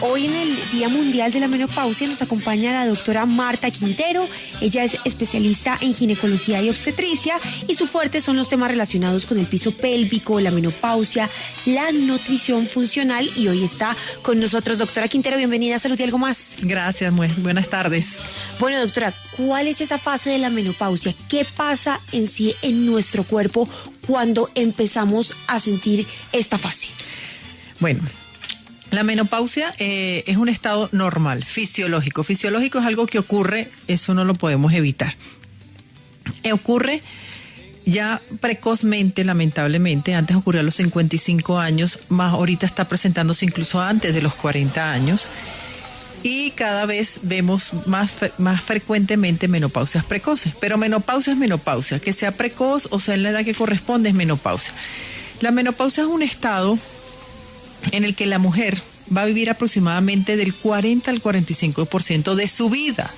Hoy en el Día Mundial de la Menopausia nos acompaña la doctora Marta Quintero. Ella es especialista en ginecología y obstetricia y su fuerte son los temas relacionados con el piso pélvico, la menopausia, la nutrición funcional y hoy está con nosotros. Doctora Quintero, bienvenida a Salud y Algo Más. Gracias, muy buenas tardes. Bueno, doctora, ¿cuál es esa fase de la menopausia? ¿Qué pasa en sí en nuestro cuerpo cuando empezamos a sentir esta fase? Bueno, la menopausia es un estado normal, fisiológico. Fisiológico es algo que ocurre, eso no lo podemos evitar. Ocurre ya precozmente, lamentablemente. Antes ocurrió a los 55 años, más ahorita está presentándose incluso antes de los 40 años. Y cada vez vemos más frecuentemente menopausias precoces. Pero menopausia es menopausia, que sea precoz o sea en la edad que corresponde es menopausia. La menopausia es un estado en el que la mujer va a vivir aproximadamente del 40 al 45% de su vida.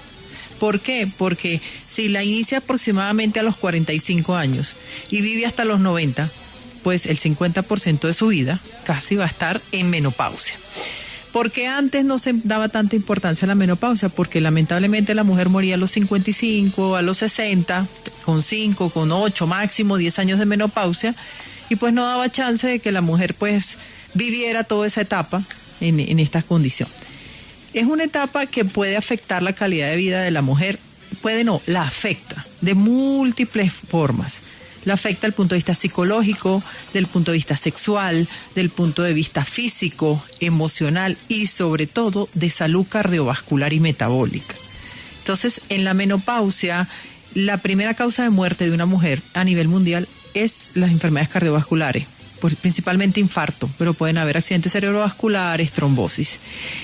¿Por qué? Porque si la inicia aproximadamente a los 45 años y vive hasta los 90, pues el 50% de su vida casi va a estar en menopausia. Porque antes no se daba tanta importancia a la menopausia, porque lamentablemente la mujer moría a los 55, a los 60, con 5, con 8, máximo 10 años de menopausia, y pues no daba chance de que la mujer pues viviera toda esa etapa en esta condición. Es una etapa que puede afectar la calidad de vida de la mujer, la afecta de múltiples formas. La afecta desde el punto de vista psicológico, del punto de vista sexual, del punto de vista físico, emocional y sobre todo de salud cardiovascular y metabólica. Entonces, en la menopausia, la primera causa de muerte de una mujer a nivel mundial es las enfermedades cardiovasculares, principalmente infarto, pero pueden haber accidentes cerebrovasculares, trombosis.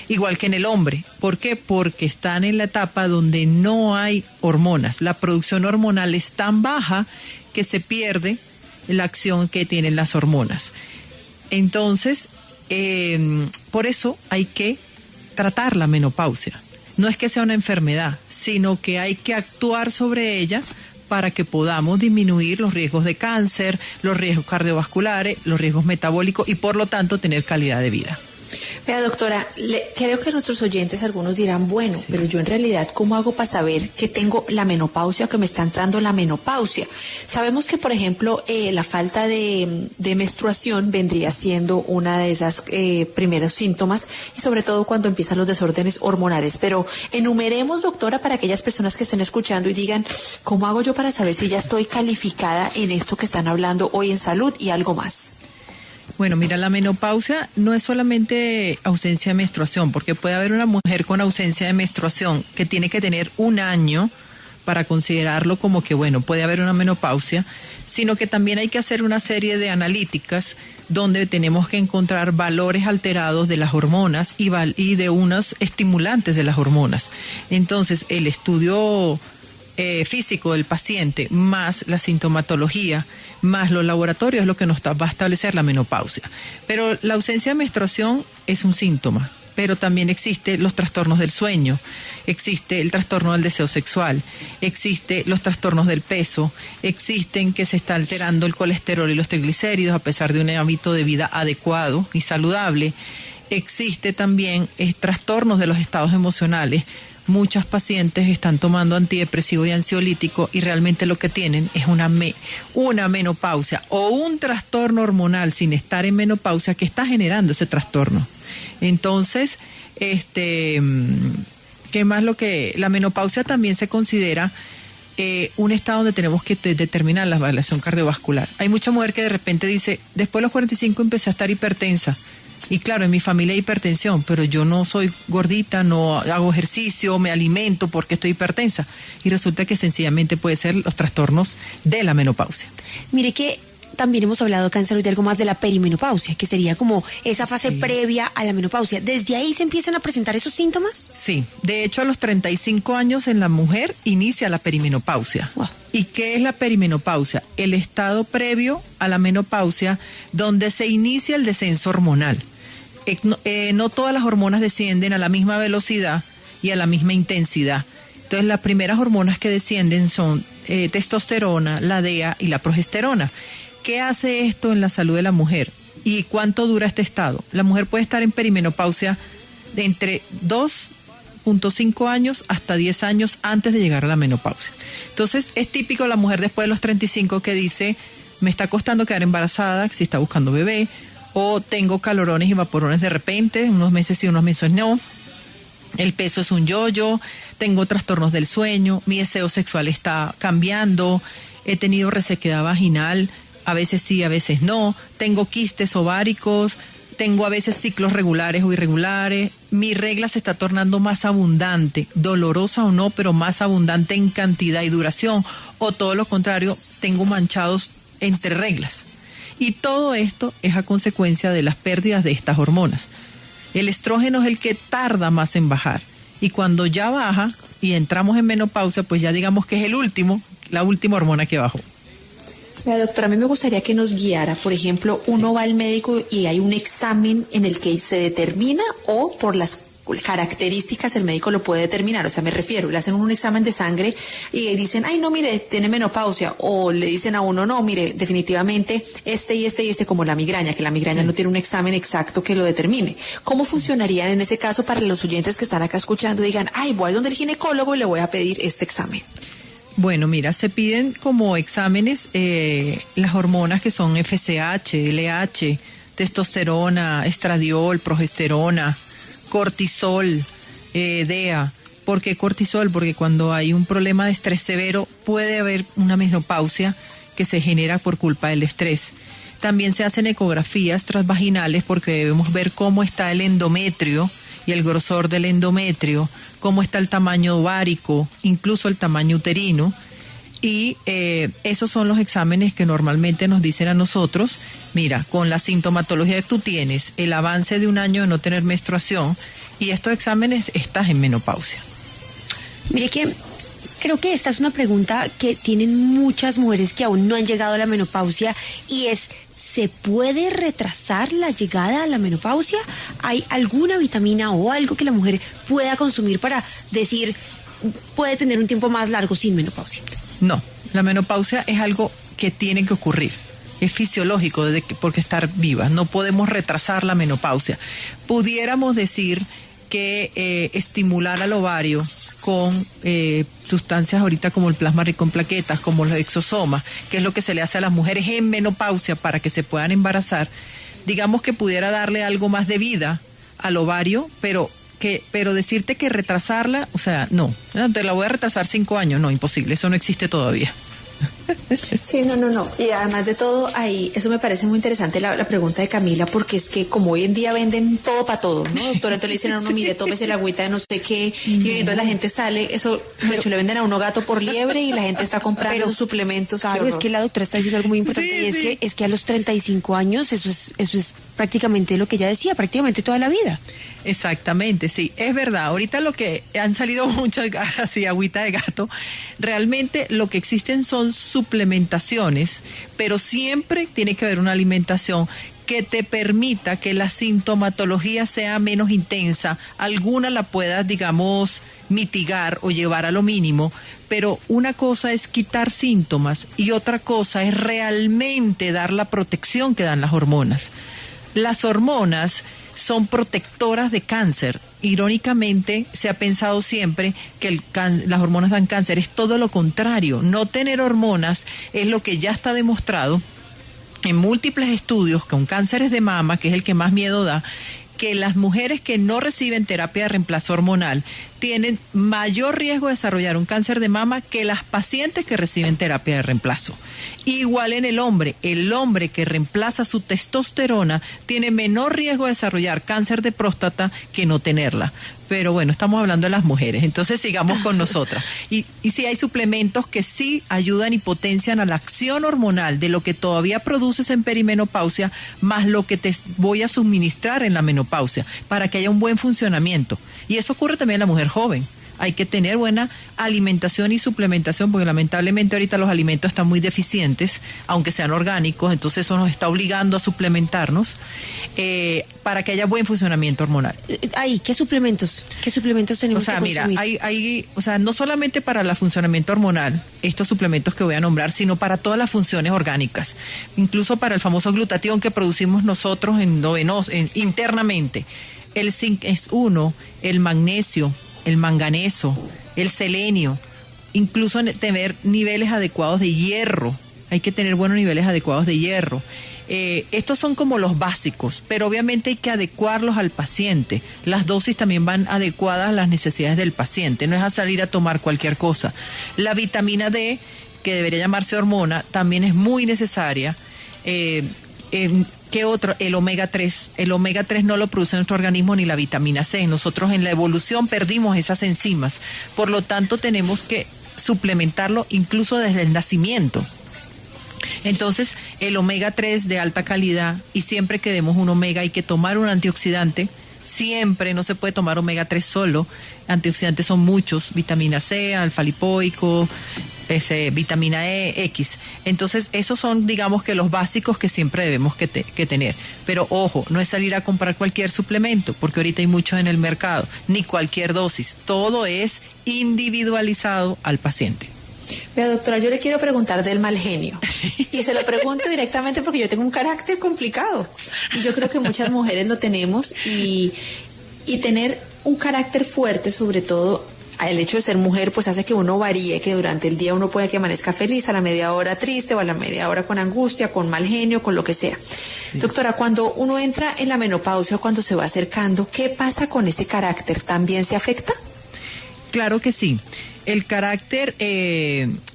Igual que en el hombre. ¿Por qué? Porque están en la etapa donde no hay hormonas. La producción hormonal es tan baja que se pierde la acción que tienen las hormonas. Entonces, por eso hay que tratar la menopausia. No es que sea una enfermedad, sino que hay que actuar sobre ella para que podamos disminuir los riesgos de cáncer, los riesgos cardiovasculares, los riesgos metabólicos y por lo tanto tener calidad de vida. Vea, doctora, creo que nuestros oyentes algunos dirán, bueno, sí, pero yo en realidad, ¿cómo hago para saber que tengo la menopausia o que me está entrando la menopausia? Sabemos que, por ejemplo, la falta de menstruación vendría siendo una de esas primeros síntomas y sobre todo cuando empiezan los desórdenes hormonales. Pero enumeremos, doctora, para aquellas personas que estén escuchando y digan, ¿cómo hago yo para saber si ya estoy calificada en esto que están hablando hoy en Salud y Algo Más? Bueno, mira, la menopausia no es solamente ausencia de menstruación, porque puede haber una mujer con ausencia de menstruación que tiene que tener un año para considerarlo como que, bueno, puede haber una menopausia, sino que también hay que hacer una serie de analíticas donde tenemos que encontrar valores alterados de las hormonas y de unos estimulantes de las hormonas. Entonces, el estudio físico del paciente, más la sintomatología, más los laboratorios es lo que nos va a establecer la menopausia. Pero la ausencia de menstruación es un síntoma, pero también existen los trastornos del sueño, existe el trastorno del deseo sexual, existe los trastornos del peso, existen que se está alterando el colesterol y los triglicéridos a pesar de un hábito de vida adecuado y saludable, existe también trastornos de los estados emocionales. Muchas pacientes están tomando antidepresivo y ansiolítico y realmente lo que tienen es una menopausia o un trastorno hormonal sin estar en menopausia que está generando ese trastorno. Entonces, ¿qué más? La menopausia también se considera un estado donde tenemos que determinar la evaluación cardiovascular. Hay mucha mujer que de repente dice, después de los 45 empecé a estar hipertensa. Y claro, en mi familia hay hipertensión, pero yo no soy gordita, no hago ejercicio, me alimento porque estoy hipertensa. Y resulta que sencillamente puede ser los trastornos de la menopausia. Mire que también hemos hablado acá en Salud y Algo Más de la perimenopausia, que sería como esa fase previa a la menopausia. ¿Desde ahí se empiezan a presentar esos síntomas? Sí, de hecho a los 35 años en la mujer inicia la perimenopausia. Wow. ¿Y qué es la perimenopausia? El estado previo a la menopausia donde se inicia el descenso hormonal. No todas las hormonas descienden a la misma velocidad y a la misma intensidad. Entonces las primeras hormonas que descienden son testosterona, la DEA y la progesterona. ¿Qué hace esto en la salud de la mujer? ¿Y cuánto dura este estado? La mujer puede estar en perimenopausia de entre 2.5 años hasta 10 años antes de llegar a la menopausia. Entonces, es típico la mujer después de los 35 que dice, me está costando quedar embarazada, si está buscando bebé, o tengo calorones y vaporones de repente, unos meses sí, unos meses no. El peso es un yo-yo, tengo trastornos del sueño, mi deseo sexual está cambiando, he tenido resequedad vaginal, a veces sí, a veces no, tengo quistes ováricos, tengo a veces ciclos regulares o irregulares, mi regla se está tornando más abundante, dolorosa o no, pero más abundante en cantidad y duración, o todo lo contrario, tengo manchados entre reglas. Y todo esto es a consecuencia de las pérdidas de estas hormonas. El estrógeno es el que tarda más en bajar. Y cuando ya baja y entramos en menopausia, pues ya digamos que es la última hormona que bajó. Doctora, a mí me gustaría que nos guiara. Por ejemplo, uno va al médico y hay un examen en el que se determina, o por las características el médico lo puede determinar. O sea, me refiero, le hacen un examen de sangre y dicen, ay, no, mire, tiene menopausia, o le dicen a uno, no, mire, definitivamente este, como la migraña, que la migraña no tiene un examen exacto que lo determine. ¿Cómo funcionaría en ese caso para los oyentes que están acá escuchando? Digan, ay, voy donde el ginecólogo y le voy a pedir este examen. Bueno, mira, se piden como exámenes las hormonas que son FSH, LH, testosterona, estradiol, progesterona, cortisol, DEA. ¿Por qué cortisol? Porque cuando hay un problema de estrés severo puede haber una menopausia que se genera por culpa del estrés. También se hacen ecografías transvaginales porque debemos ver cómo está el endometrio y el grosor del endometrio, cómo está el tamaño ovárico, incluso el tamaño uterino. Y esos son los exámenes que normalmente nos dicen a nosotros, mira, con la sintomatología que tú tienes, el avance de un año de no tener menstruación, y estos exámenes estás en menopausia. Mire que creo que esta es una pregunta que tienen muchas mujeres que aún no han llegado a la menopausia, y es, ¿se puede retrasar la llegada a la menopausia? ¿Hay alguna vitamina o algo que la mujer pueda consumir para decir, puede tener un tiempo más largo sin menopausia? No, la menopausia es algo que tiene que ocurrir. Es fisiológico porque estar vivas. No podemos retrasar la menopausia. Pudiéramos decir que estimular al ovario con sustancias ahorita como el plasma rico en plaquetas, como los exosomas, que es lo que se le hace a las mujeres en menopausia para que se puedan embarazar, digamos que pudiera darle algo más de vida al ovario, pero decirte que retrasarla, o sea, no, te la voy a retrasar 5 años, no, imposible, eso no existe todavía. Sí, no. Y además de todo, ahí, eso me parece muy interesante la pregunta de Camila, porque es que como hoy en día venden todo para todo, ¿no, doctora? Entonces le dicen a uno, mire, tómese el agüita de no sé qué, y entonces la gente sale, eso, de hecho, le venden a uno gato por liebre y la gente está comprando los suplementos. Claro, es que la doctora está diciendo algo muy importante, sí, y es que a los 35 años eso es prácticamente lo que ella decía, prácticamente toda la vida. Exactamente, sí, es verdad. Ahorita lo que han salido muchas, así, agüita de gato, realmente lo que existen son suplementaciones, pero siempre tiene que haber una alimentación que te permita que la sintomatología sea menos intensa, alguna la puedas, digamos, mitigar o llevar a lo mínimo, pero una cosa es quitar síntomas y otra cosa es realmente dar la protección que dan las hormonas. Las hormonas son protectoras de cáncer. Irónicamente, se ha pensado siempre que las hormonas dan cáncer. Es todo lo contrario. No tener hormonas es lo que ya está demostrado en múltiples estudios con cánceres de mama, que es el que más miedo da, que las mujeres que no reciben terapia de reemplazo hormonal tienen mayor riesgo de desarrollar un cáncer de mama que las pacientes que reciben terapia de reemplazo. Igual en el hombre que reemplaza su testosterona tiene menor riesgo de desarrollar cáncer de próstata que no tenerla. Pero bueno, estamos hablando de las mujeres, entonces sigamos con nosotras. Y sí hay suplementos que sí ayudan y potencian a la acción hormonal de lo que todavía produces en perimenopausia, más lo que te voy a suministrar en la menopausia, para que haya un buen funcionamiento. Y eso ocurre también en la mujer joven. Hay que tener buena alimentación y suplementación, porque lamentablemente ahorita los alimentos están muy deficientes, aunque sean orgánicos, entonces eso nos está obligando a suplementarnos para que haya buen funcionamiento hormonal. ¿Qué suplementos? ¿Qué suplementos tenemos que consumir? Mira, no solamente para el funcionamiento hormonal, estos suplementos que voy a nombrar, sino para todas las funciones orgánicas, incluso para el famoso glutatión que producimos nosotros internamente. El zinc es uno, el magnesio, el manganeso, el selenio, incluso tener niveles adecuados de hierro. Hay que tener buenos niveles adecuados de hierro. Estos son como los básicos, pero obviamente hay que adecuarlos al paciente. Las dosis también van adecuadas a las necesidades del paciente, no es a salir a tomar cualquier cosa. La vitamina D, que debería llamarse hormona, también es muy necesaria. ¿Qué otro? El omega 3. El omega 3 no lo produce nuestro organismo ni la vitamina C. Nosotros en la evolución perdimos esas enzimas, por lo tanto tenemos que suplementarlo incluso desde el nacimiento. Entonces, el omega 3 de alta calidad, y siempre que demos un omega hay que tomar un antioxidante, siempre, no se puede tomar omega 3 solo, antioxidantes son muchos, vitamina C, alfa lipoico, vitamina E, X. Entonces, esos son, digamos que los básicos que siempre debemos que tener. Pero ojo, no es salir a comprar cualquier suplemento, porque ahorita hay muchos en el mercado, ni cualquier dosis, todo es individualizado al paciente. Vea, doctora, yo le quiero preguntar del mal genio. Y se lo pregunto directamente porque yo tengo un carácter complicado. Y yo creo que muchas mujeres lo tenemos. Y tener un carácter fuerte, sobre todo, el hecho de ser mujer, pues hace que uno varíe, que durante el día uno puede que amanezca feliz, a la media hora triste, o a la media hora con angustia, con mal genio, con lo que sea. Sí. Doctora, cuando uno entra en la menopausia o cuando se va acercando, ¿qué pasa con ese carácter? ¿También se afecta? Claro que sí. El carácter,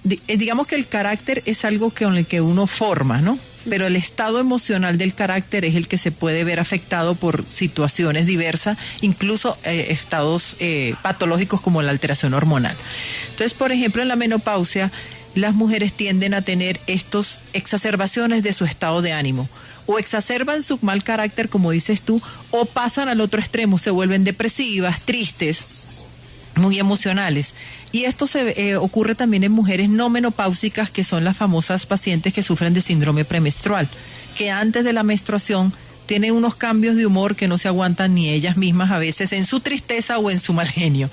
digamos que el carácter es algo con el que uno forma, ¿no? Pero el estado emocional del carácter es el que se puede ver afectado por situaciones diversas, incluso estados patológicos como la alteración hormonal. Entonces, por ejemplo, en la menopausia, las mujeres tienden a tener estas exacerbaciones de su estado de ánimo. O exacerban su mal carácter, como dices tú, o pasan al otro extremo, se vuelven depresivas, tristes, muy emocionales. Y esto ocurre también en mujeres no menopáusicas, que son las famosas pacientes que sufren de síndrome premenstrual, que antes de la menstruación tienen unos cambios de humor que no se aguantan ni ellas mismas a veces en su tristeza o en su mal genio.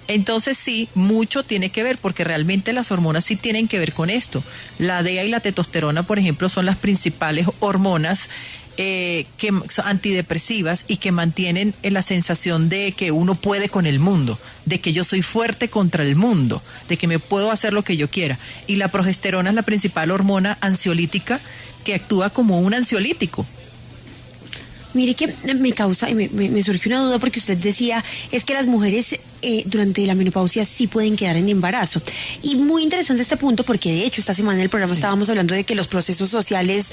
Entonces sí, mucho tiene que ver, porque realmente las hormonas sí tienen que ver con esto. La DEA y la testosterona, por ejemplo, son las principales hormonas que son antidepresivas y que mantienen la sensación de que uno puede con el mundo, de que yo soy fuerte contra el mundo, de que me puedo hacer lo que yo quiera. Y la progesterona es la principal hormona ansiolítica que actúa como un ansiolítico. Mire que me causa, me surgió una duda porque usted decía, es que las mujeres durante la menopausia sí pueden quedar en embarazo. Y muy interesante este punto porque de hecho esta semana en el programa estábamos hablando de que los procesos sociales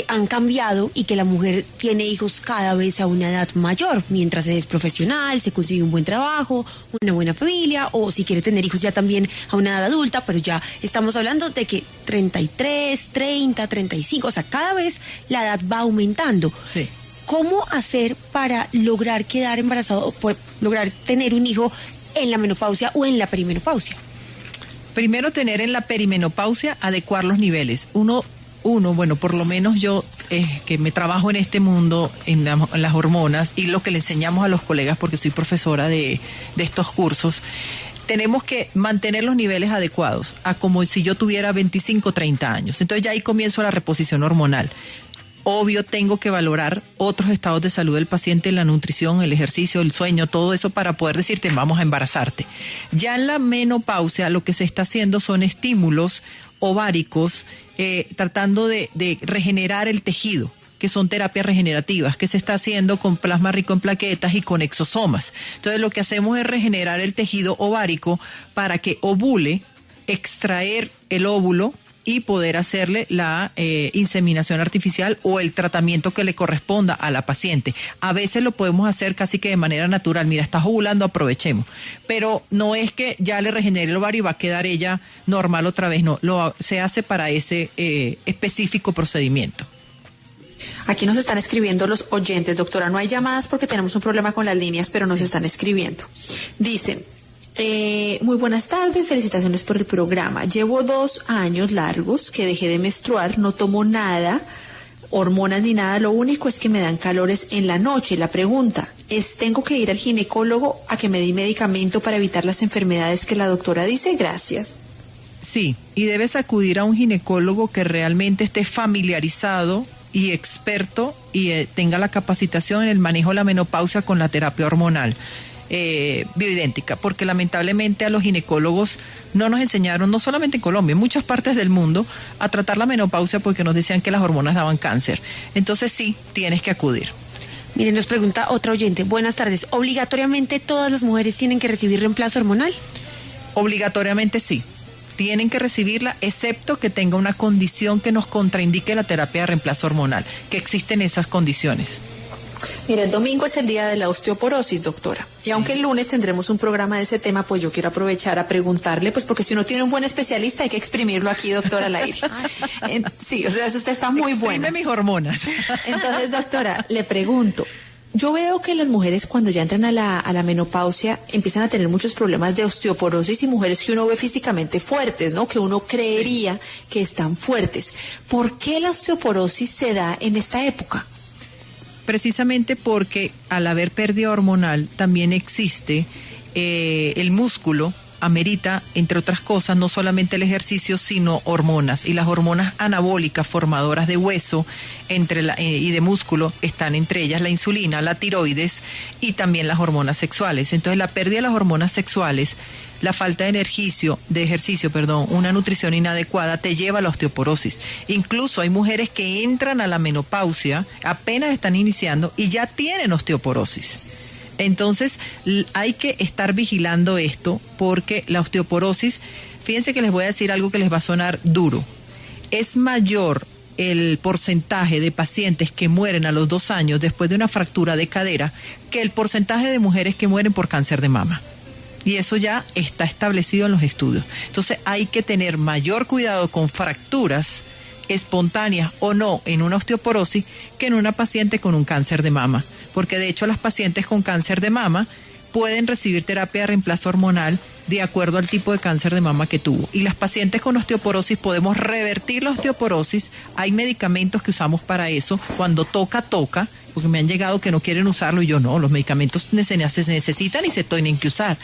han cambiado y que la mujer tiene hijos cada vez a una edad mayor, mientras es profesional, se consigue un buen trabajo, una buena familia, o si quiere tener hijos ya también a una edad adulta, pero ya estamos hablando de que 33, 30, 35, o sea, cada vez la edad va aumentando. Sí. ¿Cómo hacer para lograr quedar embarazado o lograr tener un hijo en la menopausia o en la perimenopausia? Primero, tener en la perimenopausia, adecuar los niveles. Uno, bueno, por lo menos yo que me trabajo en este mundo, en las hormonas, y lo que le enseñamos a los colegas, porque soy profesora de estos cursos, tenemos que mantener los niveles adecuados, a como si yo tuviera 25, 30 años. Entonces ya ahí comienzo la reposición hormonal. Obvio, tengo que valorar otros estados de salud del paciente, la nutrición, el ejercicio, el sueño, todo eso para poder decirte, vamos a embarazarte. Ya en la menopausia lo que se está haciendo son estímulos ováricos, tratando de regenerar el tejido, que son terapias regenerativas, que se está haciendo con plasma rico en plaquetas y con exosomas. Entonces lo que hacemos es regenerar el tejido ovárico para que ovule, extraer el óvulo y poder hacerle la inseminación artificial o el tratamiento que le corresponda a la paciente. A veces lo podemos hacer casi que de manera natural. Mira, estás ovulando, aprovechemos. Pero no es que ya le regenere el ovario y va a quedar ella normal otra vez. No, se hace para ese específico procedimiento. Aquí nos están escribiendo los oyentes, doctora. No hay llamadas porque tenemos un problema con las líneas, pero nos están escribiendo. Dicen: muy buenas tardes, felicitaciones por el programa. Llevo 2 años largos que dejé de menstruar, no tomo nada, hormonas ni nada, lo único es que me dan calores en la noche. La pregunta es, ¿tengo que ir al ginecólogo a que me dé medicamento para evitar las enfermedades que la doctora dice? Gracias. Sí, y debes acudir a un ginecólogo que realmente esté familiarizado y experto y tenga la capacitación en el manejo de la menopausia con la terapia hormonal bioidéntica, porque lamentablemente a los ginecólogos no nos enseñaron, no solamente en Colombia, en muchas partes del mundo, a tratar la menopausia porque nos decían que las hormonas daban cáncer. Entonces sí, tienes que acudir. Miren, nos pregunta otra oyente. Buenas tardes. ¿Obligatoriamente todas las mujeres tienen que recibir reemplazo hormonal? Obligatoriamente sí. Tienen que recibirla, excepto que tenga una condición que nos contraindique la terapia de reemplazo hormonal, que existen esas condiciones. Mira, el domingo es el día de la osteoporosis, doctora. Y aunque el lunes tendremos un programa de ese tema, pues yo quiero aprovechar a preguntarle, pues porque si uno tiene un buen especialista hay que exprimirlo aquí, doctora, al aire. Sí, o sea, usted está muy buena. Exprime mis hormonas. Entonces, doctora, le pregunto. Yo veo que las mujeres cuando ya entran a la menopausia empiezan a tener muchos problemas de osteoporosis y mujeres que uno ve físicamente fuertes, ¿no? Que uno creería que están fuertes. ¿Por qué la osteoporosis se da en esta época? Precisamente porque al haber pérdida hormonal también existe el músculo amerita, entre otras cosas, no solamente el ejercicio, sino hormonas. Y las hormonas anabólicas formadoras de hueso y de músculo están entre ellas la insulina, la tiroides y también las hormonas sexuales. Entonces la pérdida de las hormonas sexuales, la falta de ejercicio, una nutrición inadecuada te lleva a la osteoporosis. Incluso hay mujeres que entran a la menopausia, apenas están iniciando y ya tienen osteoporosis. Entonces hay que estar vigilando esto porque la osteoporosis, fíjense que les voy a decir algo que les va a sonar duro, es mayor el porcentaje de pacientes que mueren a los 2 años después de una fractura de cadera que el porcentaje de mujeres que mueren por cáncer de mama. Y eso ya está establecido en los estudios. Entonces hay que tener mayor cuidado con fracturas espontáneas o no en una osteoporosis que en una paciente con un cáncer de mama. Porque de hecho las pacientes con cáncer de mama pueden recibir terapia de reemplazo hormonal de acuerdo al tipo de cáncer de mama que tuvo. Y las pacientes con osteoporosis podemos revertir la osteoporosis. Hay medicamentos que usamos para eso. Cuando toca, porque me han llegado que no quieren usarlo y yo no, los medicamentos se necesitan y se tienen que usar.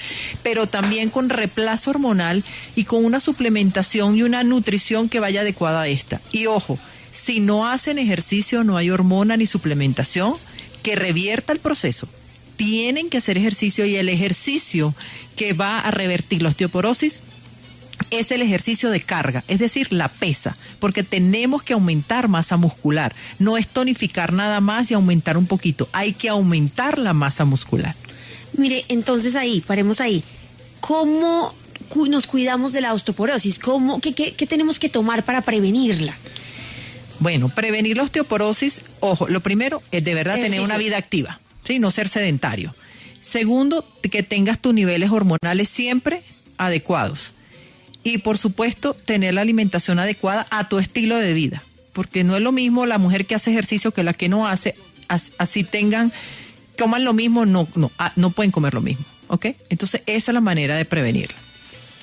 Pero también con reemplazo hormonal y con una suplementación y una nutrición que vaya adecuada a esta. Y ojo, si no hacen ejercicio, no hay hormona ni suplementación que revierta el proceso. Tienen que hacer ejercicio y el ejercicio que va a revertir la osteoporosis es el ejercicio de carga, es decir, la pesa, porque tenemos que aumentar masa muscular. No es tonificar nada más y aumentar un poquito, hay que aumentar la masa muscular. Mire, entonces paremos ahí. ¿Cómo nos cuidamos de la osteoporosis? ¿Qué tenemos que tomar para prevenirla? Bueno, prevenir la osteoporosis, ojo, lo primero es de verdad tener una vida activa, ¿sí? No ser sedentario. Segundo, que tengas tus niveles hormonales siempre adecuados. Y por supuesto, tener la alimentación adecuada a tu estilo de vida, porque no es lo mismo la mujer que hace ejercicio que la que no hace, así coman lo mismo, no pueden comer lo mismo, ¿ok? Entonces esa es la manera de prevenirla.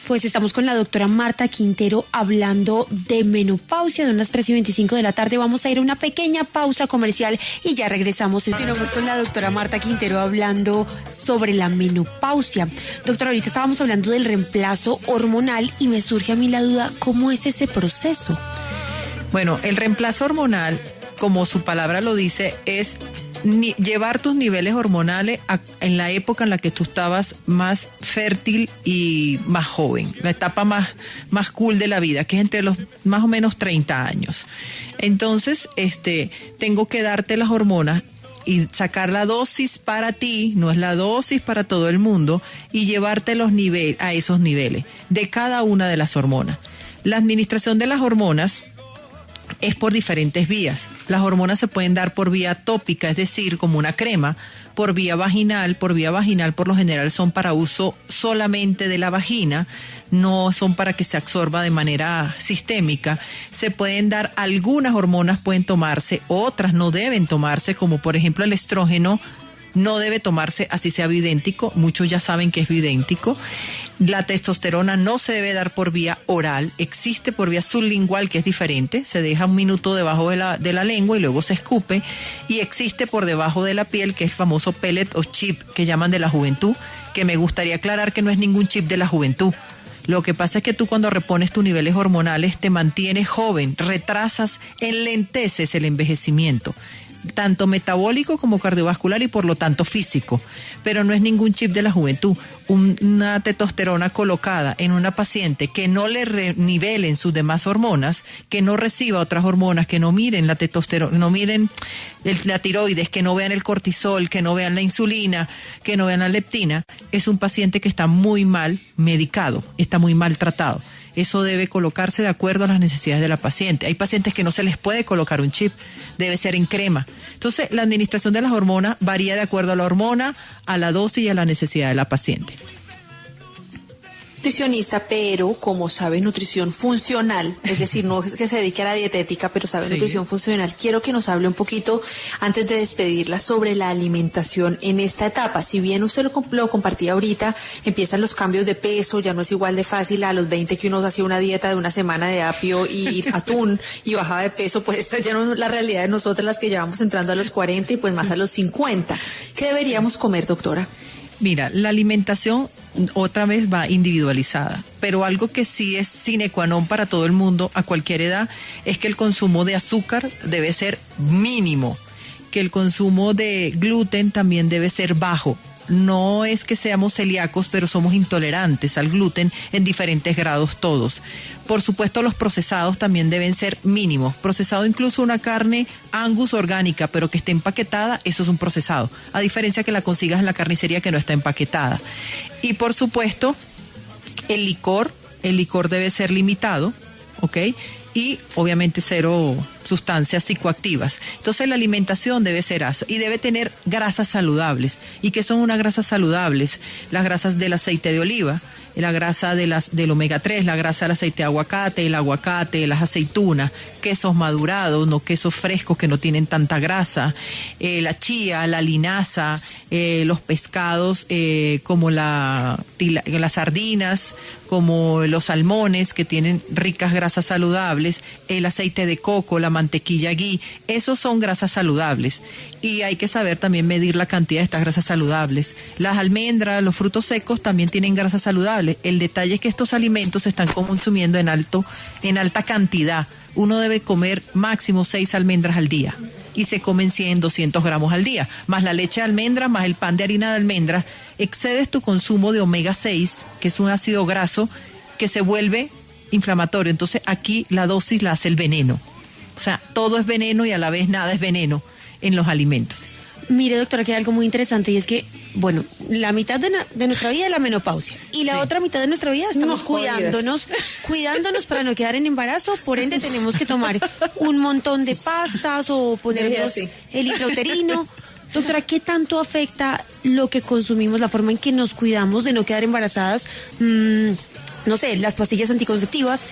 Pues estamos con la doctora Marta Quintero hablando de menopausia. Son las 3:25 de la tarde. Vamos a ir a una pequeña pausa comercial y ya regresamos. Continuamos con la doctora Marta Quintero hablando sobre la menopausia. Doctora, ahorita estábamos hablando del reemplazo hormonal y me surge a mí la duda, ¿cómo es ese proceso? Bueno, el reemplazo hormonal, como su palabra lo dice, es llevar tus niveles hormonales en la época en la que tú estabas más fértil y más joven, la etapa más cool de la vida, que es entre los más o menos 30 años. Entonces, tengo que darte las hormonas y sacar la dosis para ti, no es la dosis para todo el mundo, y llevarte a esos niveles de cada una de las hormonas. La administración de las hormonas es por diferentes vías. Las hormonas se pueden dar por vía tópica, es decir, como una crema, por vía vaginal. Por vía vaginal, por lo general, son para uso solamente de la vagina, no son para que se absorba de manera sistémica. Se pueden dar algunas hormonas, pueden tomarse, otras no deben tomarse, como por ejemplo el estrógeno, no debe tomarse así sea bioidéntico, muchos ya saben que es bioidéntico. La testosterona no se debe dar por vía oral, existe por vía sublingual, que es diferente, se deja 1 minuto debajo de la lengua y luego se escupe, y existe por debajo de la piel, que es el famoso pellet o chip que llaman de la juventud, que me gustaría aclarar que no es ningún chip de la juventud, Lo que pasa es que tú cuando repones tus niveles hormonales te mantienes joven, retrasas, enlenteces el envejecimiento, tanto metabólico como cardiovascular y por lo tanto físico, pero no es ningún chip de la juventud. Una testosterona colocada en una paciente que no le nivelen sus demás hormonas, que no reciba otras hormonas, que no miren la testosterona, no miren la tiroides, que no vean el cortisol, que no vean la insulina, que no vean la leptina, es un paciente que está muy mal medicado, está muy mal tratado. Eso debe colocarse de acuerdo a las necesidades de la paciente. Hay pacientes que no se les puede colocar un chip, debe ser en crema. Entonces, la administración de las hormonas varía de acuerdo a la hormona, a la dosis y a la necesidad de la paciente. Nutricionista, pero como sabe nutrición funcional, es decir, no es que se dedique a la dietética, pero sabe nutrición funcional, quiero que nos hable un poquito, antes de despedirla, sobre la alimentación en esta etapa. Si bien usted lo compartía ahorita, empiezan los cambios de peso, ya no es igual de fácil a los 20 que uno hacía una dieta de una semana de apio y atún y bajaba de peso, pues esta ya no es la realidad de nosotras las que llevamos entrando a los 40 y pues más a los 50. ¿Qué deberíamos comer, doctora? Mira, la alimentación otra vez va individualizada, pero algo que sí es sine qua non para todo el mundo a cualquier edad es que el consumo de azúcar debe ser mínimo, que el consumo de gluten también debe ser bajo. No es que seamos celíacos, pero somos intolerantes al gluten en diferentes grados todos. Por supuesto, los procesados también deben ser mínimos. Procesado incluso una carne Angus orgánica, pero que esté empaquetada, eso es un procesado. A diferencia que la consigas en la carnicería que no está empaquetada. Y por supuesto, el licor debe ser limitado, ¿ok? Y obviamente cero sustancias psicoactivas. Entonces la alimentación debe ser así y debe tener grasas saludables. ¿Y qué son unas grasas saludables? Las grasas del aceite de oliva, la grasa del omega 3, la grasa del aceite de aguacate, el aguacate, las aceitunas, quesos madurados, no quesos frescos que no tienen tanta grasa, la chía, la linaza, los pescados como las sardinas, como los salmones que tienen ricas grasas saludables, el aceite de coco, la mantequilla ghee, esos son grasas saludables y hay que saber también medir la cantidad de estas grasas saludables. Las almendras, los frutos secos también tienen grasas saludables. El detalle es que estos alimentos se están consumiendo en alta cantidad. Uno debe comer máximo 6 almendras al día y se comen 100, 200 gramos al día, más la leche de almendra, más el pan de harina de almendra. Excedes tu consumo de omega 6, que es un ácido graso que se vuelve inflamatorio. Entonces aquí la dosis la hace el veneno. O sea, todo es veneno y a la vez nada es veneno en los alimentos. Mire, doctora, que hay algo muy interesante y es que, bueno, la mitad de nuestra vida es la menopausia y la otra mitad de nuestra vida estamos cuidándonos para no quedar en embarazo, por ende tenemos que tomar un montón de pastas o ponernos el intrauterino. Doctora, ¿qué tanto afecta lo que consumimos, la forma en que nos cuidamos de no quedar embarazadas, no sé, las pastillas anticonceptivas,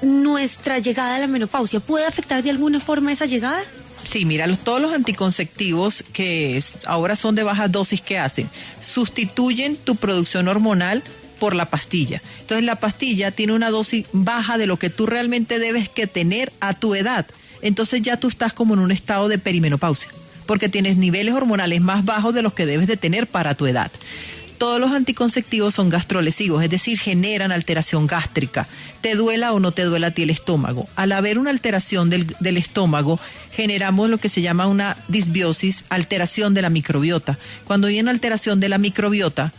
nuestra llegada a la menopausia? ¿Puede afectar de alguna forma esa llegada? Sí, mira, todos los anticonceptivos que ahora son de baja dosis, ¿qué hacen? Sustituyen tu producción hormonal por la pastilla. Entonces la pastilla tiene una dosis baja de lo que tú realmente debes que tener a tu edad. Entonces ya tú estás como en un estado de perimenopausia, porque tienes niveles hormonales más bajos de los que debes de tener para tu edad. Todos los anticonceptivos son gastrolesivos, es decir, generan alteración gástrica. Te duela o no te duela a ti el estómago. Al haber una alteración del estómago, generamos lo que se llama una disbiosis, alteración de la microbiota. Cuando hay una alteración de la microbiota,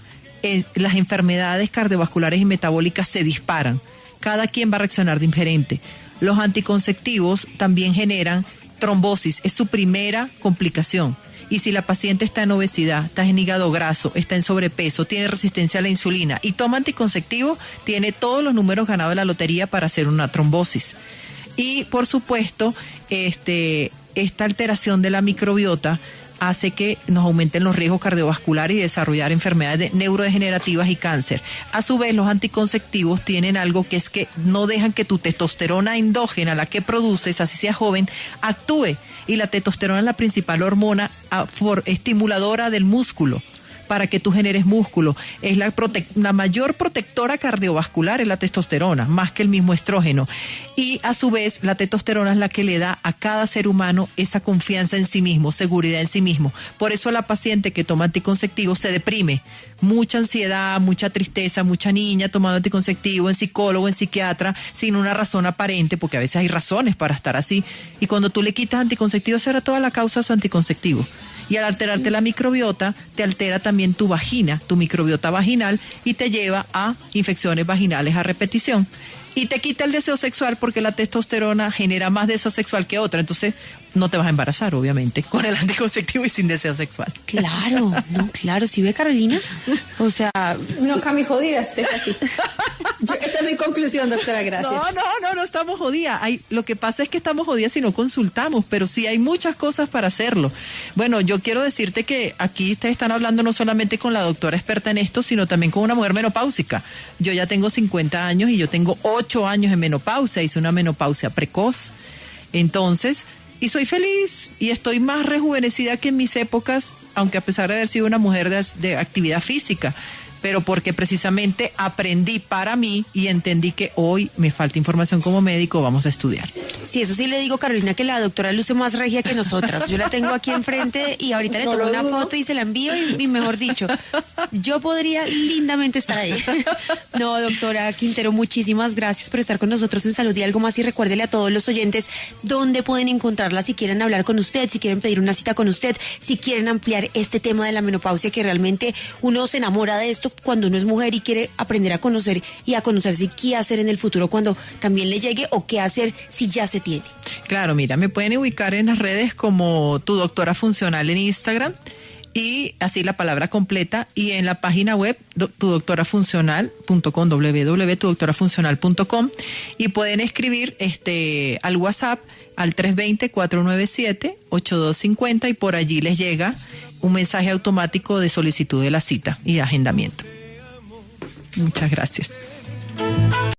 las enfermedades cardiovasculares y metabólicas se disparan. Cada quien va a reaccionar diferente. Los anticonceptivos también generan trombosis, es su primera complicación. Y si la paciente está en obesidad, está en hígado graso, está en sobrepeso, tiene resistencia a la insulina y toma anticonceptivo, tiene todos los números ganados de la lotería para hacer una trombosis. Y por supuesto, esta alteración de la microbiota hace que nos aumenten los riesgos cardiovasculares y desarrollar enfermedades neurodegenerativas y cáncer. A su vez, los anticonceptivos tienen algo que es que no dejan que tu testosterona endógena, la que produces, así sea joven, actúe. Y la testosterona es la principal hormona estimuladora del músculo, para que tú generes músculo. Es la mayor protectora cardiovascular es la testosterona, más que el mismo estrógeno. Y a su vez, la testosterona es la que le da a cada ser humano esa confianza en sí mismo, seguridad en sí mismo. Por eso la paciente que toma anticonceptivos se deprime. Mucha ansiedad, mucha tristeza, mucha niña tomando anticonceptivo, en psicólogo, en psiquiatra, sin una razón aparente, porque a veces hay razones para estar así. Y cuando tú le quitas anticonceptivos, será toda la causa de su anticonceptivo. Y al alterarte la microbiota, te altera también tu vagina, tu microbiota vaginal, y te lleva a infecciones vaginales a repetición. Y te quita el deseo sexual porque la testosterona genera más deseo sexual que otra. Entonces, no te vas a embarazar, obviamente, con el anticonceptivo y sin deseo sexual. Claro, no, claro. ¿Sí ve, Carolina? O sea... No, Cami, jodida, esté así. Esta es mi conclusión, doctora, gracias. No estamos jodidas. Lo que pasa es que estamos jodidas si no consultamos, pero sí hay muchas cosas para hacerlo. Bueno, yo quiero decirte que aquí ustedes están hablando no solamente con la doctora experta en esto, sino también con una mujer menopáusica. Yo ya tengo 50 años y yo tengo 8 años en menopausia, hice una menopausia precoz. Entonces... Y soy feliz y estoy más rejuvenecida que en mis épocas, aunque a pesar de haber sido una mujer de actividad física, pero porque precisamente aprendí para mí y entendí que hoy me falta información como médico, vamos a estudiar. Sí, eso sí le digo, Carolina, que la doctora luce más regia que nosotras. Yo la tengo aquí enfrente y ahorita le tomo una foto y se la envío y mejor dicho, yo podría lindamente estar ahí. No, doctora Quintero, muchísimas gracias por estar con nosotros en Salud y Algo Más, y recuérdele a todos los oyentes dónde pueden encontrarla si quieren hablar con usted, si quieren pedir una cita con usted, si quieren ampliar este tema de la menopausia, que realmente uno se enamora de esto cuando uno es mujer y quiere aprender a conocer y a conocerse qué hacer en el futuro cuando también le llegue, o qué hacer si ya se tiene. Claro, mira, me pueden ubicar en las redes como Tu Doctora Funcional en Instagram, y así la palabra completa, y en la página web tudoctorafuncional.com, www.tudoctorafuncional.com, y pueden escribir al WhatsApp al 320-497-8250 y por allí les llega un mensaje automático de solicitud de la cita y de agendamiento. Muchas gracias.